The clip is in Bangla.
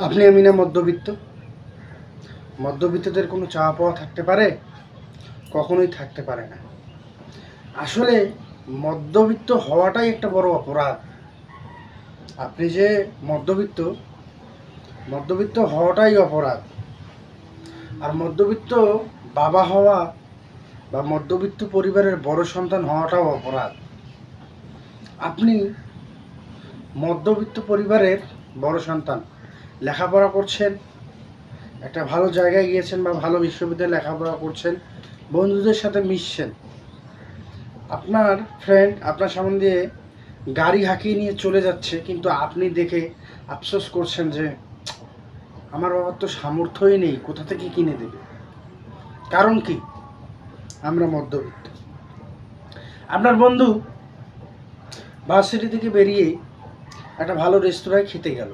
আপনি আমি না মধ্যবিত্ত? মধ্যবিত্তদের কোনো চাওয়া পাওয়া থাকতে পারে? কখনোই থাকতে পারে না। আসলে মধ্যবিত্ত হওয়াটাই একটা বড় অপরাধ। আপনি যে মধ্যবিত্ত, মধ্যবিত্ত হওয়াটাই অপরাধ। আর মধ্যবিত্ত বাবা হওয়া বা মধ্যবিত্ত পরিবারের বড় সন্তান হওয়াটাও অপরাধ। আপনি মধ্যবিত্ত পরিবারের বড় সন্তান, লেখাপড়া করছেন, একটা ভালো জায়গায় গিয়েছেন বা ভালো বিশ্ববিদ্যালয়ে লেখাপড়া করছেন, বন্ধুদের সাথে মিশছেন, আপনার ফ্রেন্ড আপনার সামনে দিয়ে গাড়ি হাঁকিয়ে নিয়ে চলে যাচ্ছে, কিন্তু আপনি দেখে আফসোস করছেন যে আমার বাবার তো সামর্থ্যই নেই, কোথা থেকে কিনে দেবে। কারণ কি? আমরা মধ্যবিত্ত। আপনার বন্ধু ভার্সিটি থেকে বেরিয়ে একটা ভালো রেস্তোরাঁয় খেতে গেল,